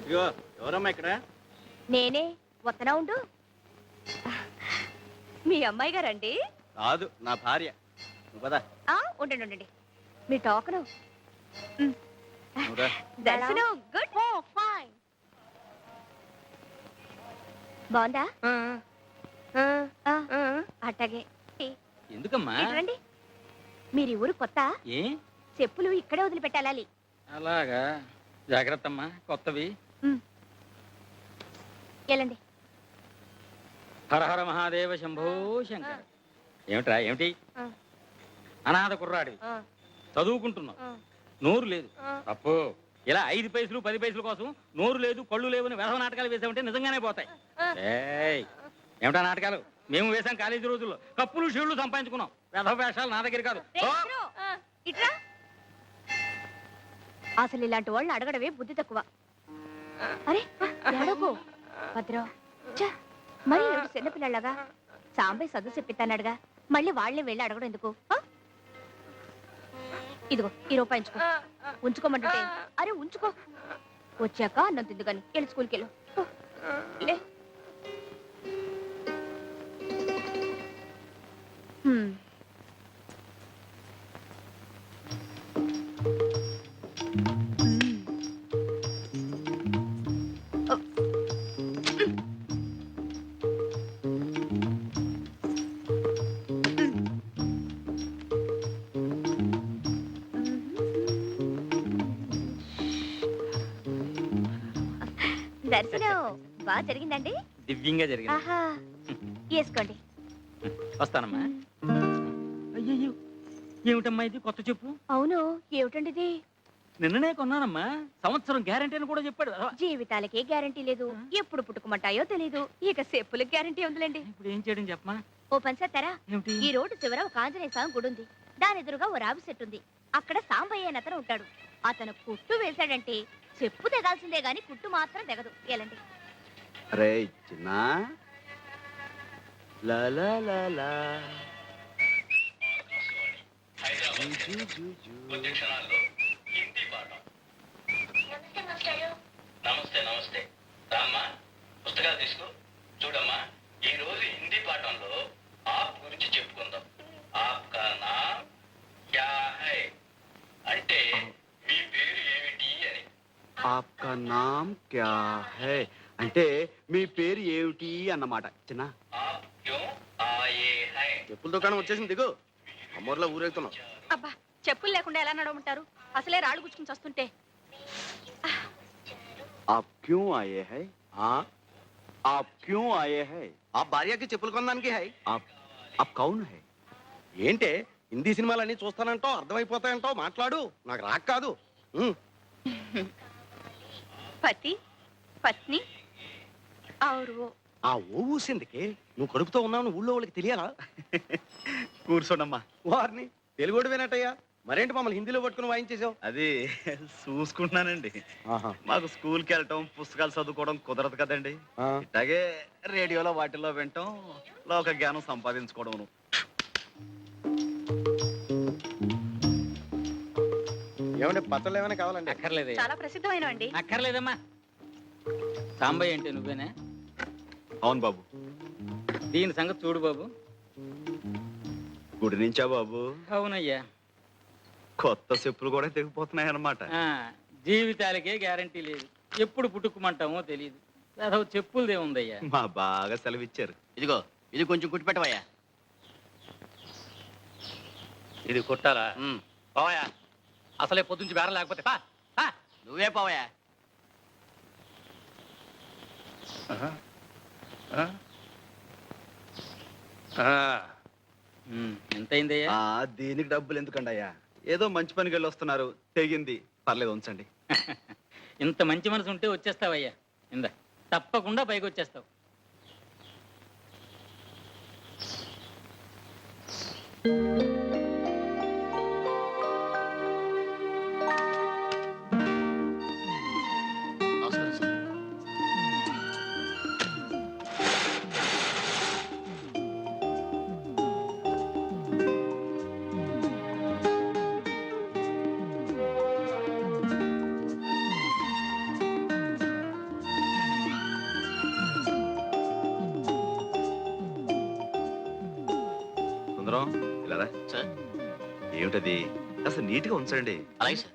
ఇదిగో ఎవరమ్మా ఇక్కడ? నేనే వత్తనా ఉండు. మీ అమ్మాయి గారండి? కాదు, నా భార్య. నువ్వు పద. ఉండండి ఉండండి. మీ టోకను. నువ్వురా. దర్శనం గుడ్. ఫైన్. బాగుందా? అట్టగే. ఎందుకమ్మా? రండి. మీరు ఈ ఊరు కొత్త? ఏ చెప్పులు ఇక్కడే వదిలిపెట్టాలి. అలాగా? జాగ్రత్త అమ్మా, కొత్తవి. వెళ్ళండి. హర హర మహాదేవ శంభో శంకర. ఏమిట్రా ఏమిటి? అనాథ కుర్రాడి, చదువుకుంటున్నావు, నోరు లేదు. తప్పు. ఇలా 5 పైసలు 10 పైసల కోసం నోరు లేదు కళ్ళు లేవని వేసవ నాటకాలు వేసామంటే నిజంగానే పోతాయి. ఏమిటా నాటకాలు? మేము వేసాం కాలేజీ రోజుల్లో. కప్పులు షీళ్లు సంపాదించుకున్నాం. వేధవ వేషాలు నా దగ్గర కాదు. అసలు ఇలాంటి వాళ్ళని అడగడమే బుద్ధి తక్కువ. అరే ఎడకు భద్రం. మరి చిన్నపిల్లలాగా సాంబయ్య చదువు చెప్పిస్తానడుగా, మళ్ళీ వాళ్ళే వెళ్ళి అడగడం ఎందుకు? ఇదిగో ఈ రూపాయి ఉంచుకోమంటుంటే. అరే ఉంచుకో, వచ్చాక అన్నం తిందు కానీ. వెళ్ళి స్కూల్కి వెళ్ళు. లే. దర్శనం బాగా జరిగిందండి? దివ్యంగా జరిగింది. వేసుకోండి. వస్తానమ్మా. అయ్యో, ఏమిటమ్మా ఇది? కొత్త చెప్పు. అవును, ఏమిటండి ఇది? నిన్ననే కొన్నానమ్మా. సంవత్సరం గ్యారంటీ అని కూడా చెప్పాడు. జీవితాలకే గ్యారంటీ లేదు, ఎప్పుడు పుట్టుకుమంటాయో తెలీదు. ఇక చెప్పులకు గ్యారంటీ ఉందిలేండి. ఇప్పుడు ఏం చేయడం చెప్పమా? ఓ పని చేస్తారా? ఈ రోడ్డు చివర ఒక ఆంజనేయ స్వామి గుడి ఉంది. దాని ఎదురుగా ఓ రావి చెట్టు ఉంది. అక్కడ సాంబయ్య అని అతను ఉంటాడు. అతను కుట్టు వేశాడంటే చెప్పు తెగాల్సిందే గాని కుట్టు మాత్రం తెగదు. ఎలాంటి అరే చిన్న నమస్తే నమస్తే. రామ్మా, పుస్తకాలు తీసుకో. చూడమ్మా, ఈ రోజు హిందీ పాఠంలో ఆప్ గురించి చెప్పుకుందాం. ఆప్ కా నామ్ క్యా హై అంటే మీ పేరు ఏమిటి అని. ఆప్కా నామ్ క్యా హై అంటే మీ పేరు ఏమిటి అన్నమాట. చిన్న ఆప్ క్యో ఆయే హై. చెప్పుల దుకాణం వచ్చేసింది, దిగు. అమ్మోర్లో ఊరేగుతున్నాం. అబ్బా, చెప్పులు లేకుండా ఎలా నడవమంటారు? అసలే రాళ్ళు గుచ్చుకుని వస్తుంటే. आप क्यों आए हैं? आप क्यों आए हैं? ఆ భార్యకి చెప్పులు కొనడానికి హై. आप कौन है? ఏంటే హిందీ సినిమాలన్నీ చూస్తానంటావు, అర్థమైపోతాయంటావు. మాట్లాడు, నాకు రాక్ కాదు. పతి పత్ని ఔరు. ఆ ఓ ఊసిందికి నువ్వు కడుపుతో ఉన్నావు ఊళ్ళో వాళ్ళకి తెలియాలా? కూర్చోండమ్మా. వారిని తెలుగుడు వినట్టయ్యా. మరేంటి మమ్మల్ని హిందీలో పట్టుకుని వాయించేసావు? అది చూసుకుంటున్నానండి. మాకు స్కూల్కి వెళ్ళటం పుస్తకాలు చదువుకోవడం కుదరదు కదండి. ఇట్లాగే రేడియోలో వాటిల్లో వింటాం, లోక జ్ఞానం సంపాదించుకోవడం. ఏమంటే పత్రాలు ఏమైనా కావాలండి? అక్కర్లేదే. చాలా ప్రసిద్ధమైన అండి. అక్కర్లేదమ్మా. సాంబయ్య అంటే నువ్వేనా? అవును బాబు. దీని సంగతి చూడు బాబు. గుడి నుంచా బాబు? అవునయ్యా. కొత్త చెప్పులు కూడా తెగిపోతున్నాయి అన్నమాట. జీవితాలకే గ్యారంటీ లేదు, ఎప్పుడు పుట్టుకుమంటామో తెలియదు. అసలు చెప్పులదే ఉందయ్యా. మా బాగా సెలవిచ్చారు. ఇదిగో ఇది కొంచెం కుట్టి పెట్టవయ్యా. ఇది కుట్టాలా? పోవయా, అసలే పొద్దుంచి బేరం లేకపోతే. నువ్వే పోవయ్యా. ఎంత అయిందయ్యా? దీనికి డబ్బులు ఎందుకండి అయ్యా? ఏదో మంచి పనికి వెళ్ళి వస్తున్నారు, తెగింది, పర్లేదు ఉంచండి. ఇంత మంచి మనసు ఉంటే వచ్చేస్తావయ్యా. ఇందా, తప్పకుండా పైకి వచ్చేస్తావు. సుందరం ఇలా రా. సార్ ఏమిటది అసలు నీట్ గా ఉంచండి. అలాగే సార్